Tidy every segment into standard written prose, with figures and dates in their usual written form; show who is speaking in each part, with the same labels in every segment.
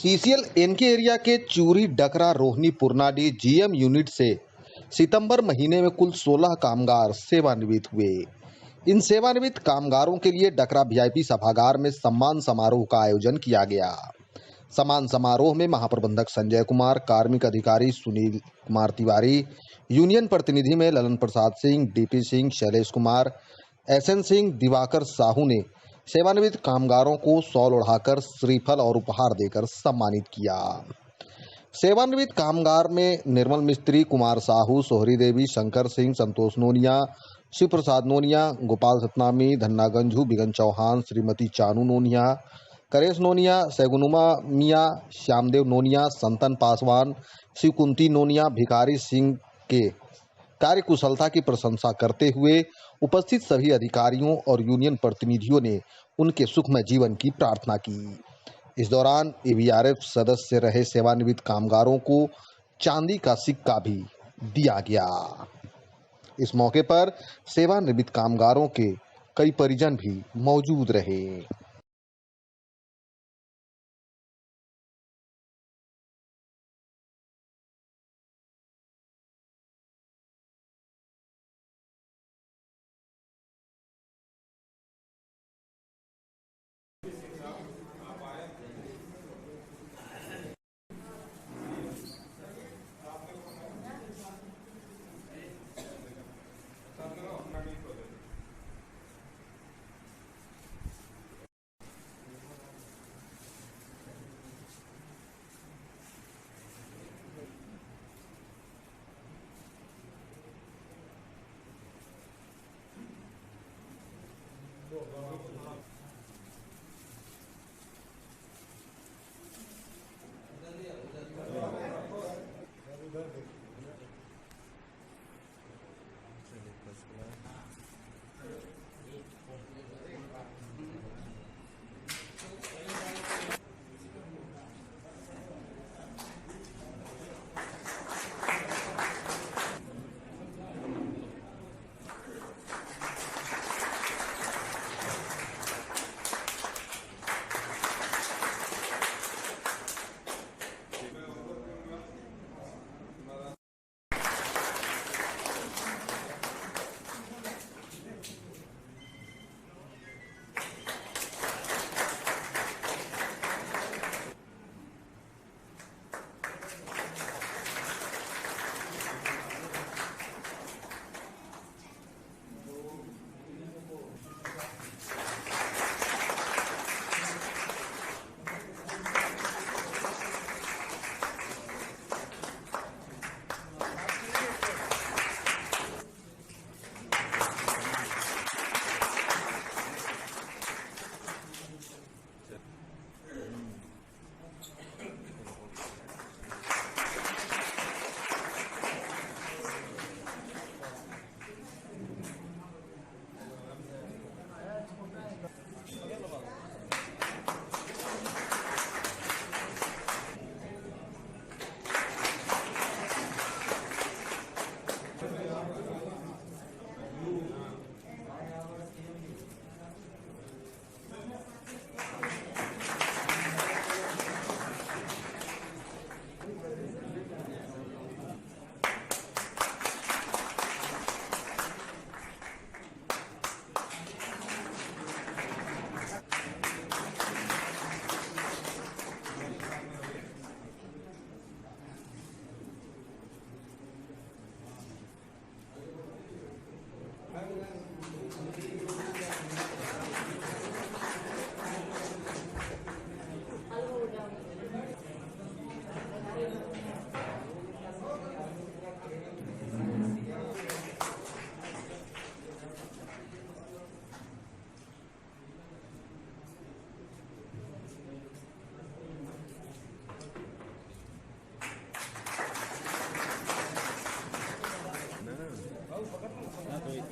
Speaker 1: CCL N K area के चूरी Dakra Rohini पुरनाडी GM unit से सितंबर महीने में कुल 16 कामगार सेवानिवृत्त हुए। इन सेवानिवृत्त कामगारों के लिए डकरा वीआईपी सभागार में सम्मान समारोह का आयोजन किया गया। सम्मान समारोह में महाप्रबंधक संजय कुमार, कार्मिक अधिकारी सुनील कुमार तिवारी, यूनियन प्रतिनिधि में ललन प्रसाद सिंह, डीपी सिंह, शैलेश कुमार, एसएन सिंह, दिवाकर साहू ने सेवानिवृत्त कामगारों को शॉल ओढ़ाकर श्रीफल और उपहार देकर सम्मानित किया। सेवानिवृत्त कामगार में निर्मल मिस्त्री, कुमार साहू, सोहरी देवी, शंकर सिंह, संतोष नोनिया, शिव प्रसाद नोनिया, गोपाल सतनामी, धन्ना गंजू, बिगन चौहान, श्रीमती चानू नोनिया, करेश नोनिया, सैगुनुमा मिया, श्यामदेव नोनिया, संतन पासवान, शिवकुंती नोनिया, भिखारी सिंह के कार्यकुशलता की प्रशंसा करते हुए उपस्थित सभी अधिकारियों और यूनियन प्रतिनिधियों ने उनके सुखमय जीवन की प्रार्थना की। इस दौरान एवीआरएफ सदस्य रहे सेवानिवृत्त कामगारों को चांदी का सिक्का भी दिया गया। इस मौके पर सेवानिवृत्त कामगारों के कई परिजन भी मौजूद रहे।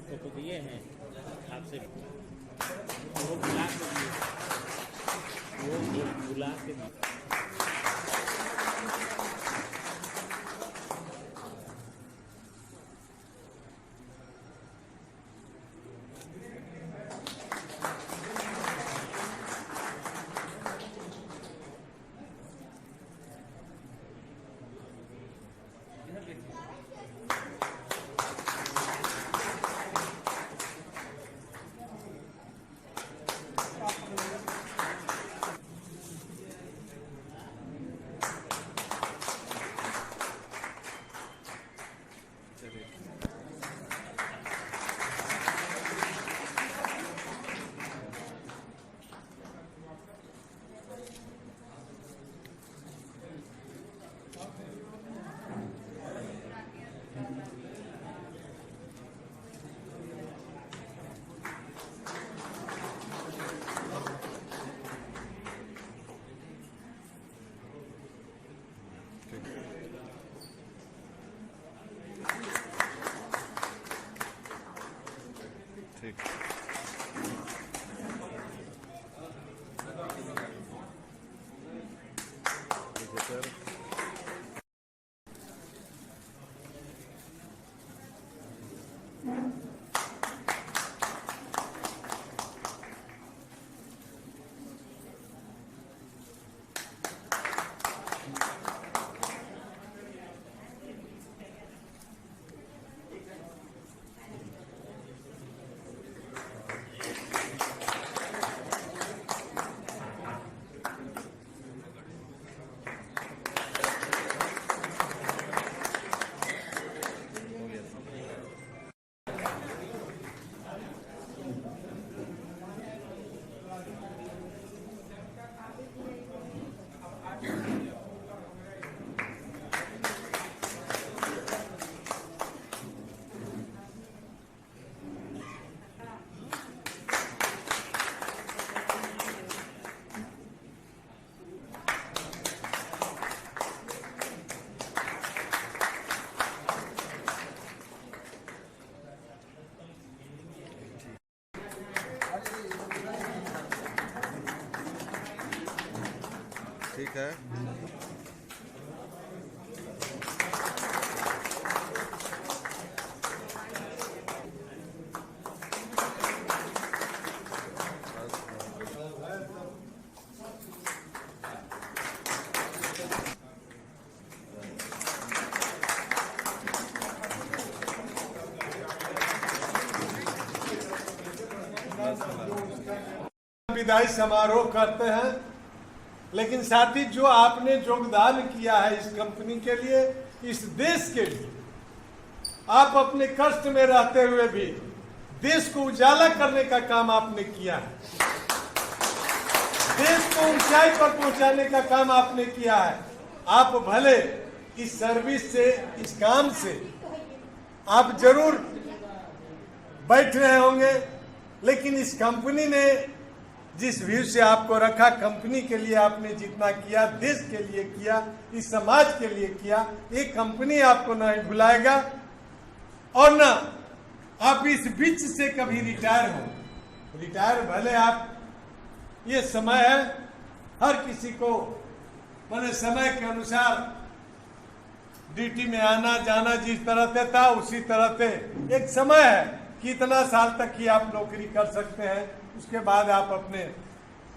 Speaker 2: फोटो दिए हैं आपसे, वो बुला के दिए, वो बुला के दिए।
Speaker 3: ठीक है।
Speaker 4: विदाई समारोह करते हैं, लेकिन साथ ही जो आपने योगदान किया है इस कंपनी के लिए, इस देश के लिए, आप अपने कष्ट में रहते हुए भी देश को उजाला करने का काम आपने किया है, देश को ऊंचाई पर पहुंचाने का काम आपने किया है। आप भले इस सर्विस से, इस काम से आप जरूर बैठ रहे होंगे, लेकिन इस कंपनी ने जिस व्यू से आपको रखा, कंपनी के लिए आपने जितना किया, देश के लिए किया, इस समाज के लिए किया, ये कंपनी आपको नहीं भुलाएगा और ना आप इस बीच से कभी रिटायर हो। रिटायर भले आप, ये समय है, हर किसी को मैंने समय के अनुसार ड्यूटी में आना जाना जिस तरह से था उसी तरह से एक समय है कि इतना साल तक ही आप नौकरी कर सकते हैं, उसके बाद आप अपने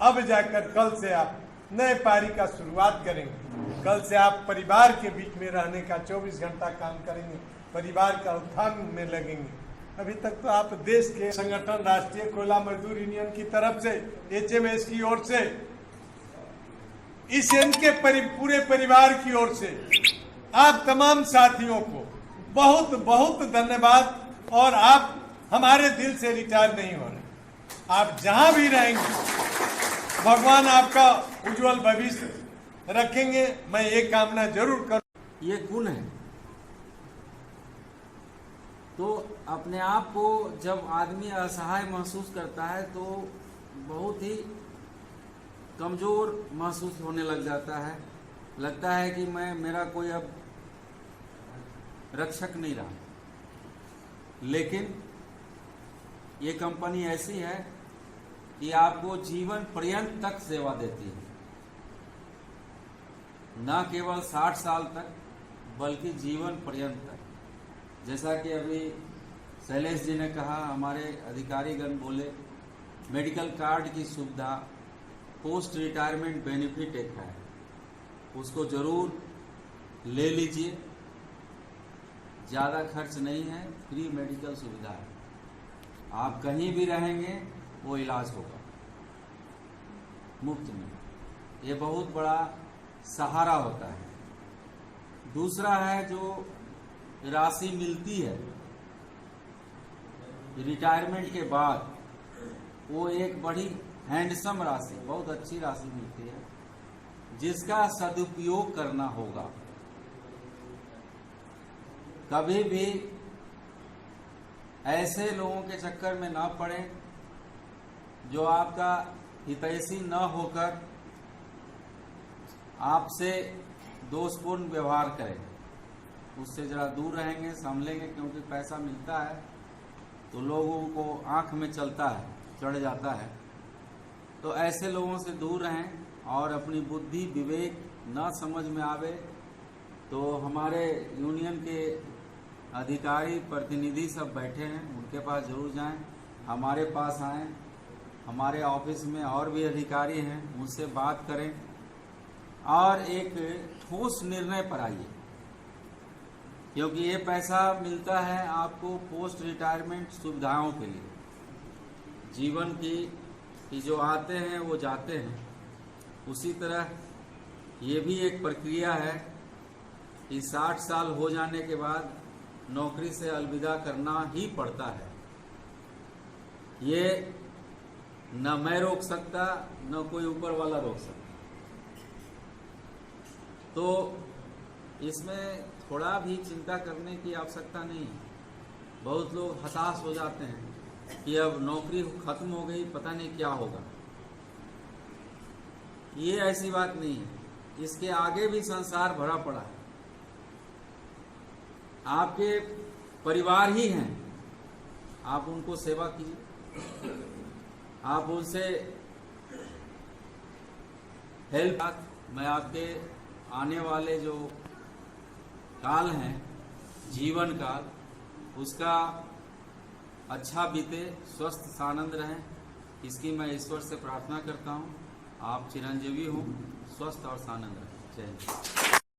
Speaker 4: अब जाकर कल से आप नए पारी का शुरुआत करेंगे। कल से आप परिवार के बीच में रहने का 24 घंटा काम करेंगे, परिवार का उत्थान में लगेंगे। अभी तक तो आप देश के संगठन राष्ट्रीय कोयला मजदूर यूनियन की तरफ से, HMS की ओर से, इस इनके पूरे परिवार की ओर से आप तमाम साथियों को बहुत बहुत धन्यवाद। और आप हमारे दिल से रिटायर नहीं हो रहे, आप जहां भी रहेंगे भगवान आपका उज्जवल भविष्य रखेंगे, मैं ये कामना जरूर करूं।
Speaker 5: ये गुण है। तो अपने आप को जब आदमी असहाय महसूस करता है तो बहुत ही कमजोर महसूस होने लग जाता है, लगता है कि मेरा कोई अब रक्षक नहीं रहा। लेकिन ये कंपनी ऐसी है कि आपको जीवन पर्यंत तक सेवा देती है, न केवल 60 साल तक बल्कि जीवन पर्यंत तक। जैसा कि अभी शैलेश जी ने कहा, हमारे अधिकारीगण बोले, मेडिकल कार्ड की सुविधा, पोस्ट रिटायरमेंट बेनिफिट एक है, उसको जरूर ले लीजिए। ज़्यादा खर्च नहीं है, फ्री मेडिकल सुविधा है, आप कहीं भी रहेंगे वो इलाज होगा मुफ्त में। ये बहुत बड़ा सहारा होता है। दूसरा है जो राशि मिलती है रिटायरमेंट के बाद, वो एक बड़ी हैंडसम राशि, बहुत अच्छी राशि मिलती है, जिसका सदुपयोग करना होगा। कभी भी ऐसे लोगों के चक्कर में ना पड़े जो आपका हितैषी न होकर आपसे दोषपूर्ण व्यवहार करें, उससे जरा दूर रहेंगे, संभलेंगे, क्योंकि पैसा मिलता है तो लोगों को आंख में चलता है, चढ़ जाता है। तो ऐसे लोगों से दूर रहें और अपनी बुद्धि विवेक न समझ में आवे तो हमारे यूनियन के अधिकारी प्रतिनिधि सब बैठे हैं, उनके पास जरूर जाएं, हमारे पास आएं, हमारे ऑफिस में और भी अधिकारी हैं, उनसे बात करें और एक ठोस निर्णय पर आइए, क्योंकि ये पैसा मिलता है आपको पोस्ट रिटायरमेंट सुविधाओं के लिए। जीवन की जो आते हैं वो जाते हैं, उसी तरह ये भी एक प्रक्रिया है कि 60 साल हो जाने के बाद नौकरी से अलविदा करना ही पड़ता है। ये न मैं रोक सकता न कोई ऊपर वाला रोक सकता। तो इसमें थोड़ा भी चिंता करने की आवश्यकता नहीं है। बहुत लोग हताश हो जाते हैं कि अब नौकरी खत्म हो गई, पता नहीं क्या होगा। ये ऐसी बात नहीं है, इसके आगे भी संसार भरा पड़ा है। आपके परिवार ही हैं, आप उनको सेवा कीजिए, आप उनसे हेल्प। मैं आपके आने वाले जो काल हैं, जीवन काल, उसका अच्छा बीते, स्वस्थ सानंद रहें, इसकी मैं ईश्वर से प्रार्थना करता हूँ। आप चिरंजीवी हों, स्वस्थ और सानंद रहें। जय हिंद।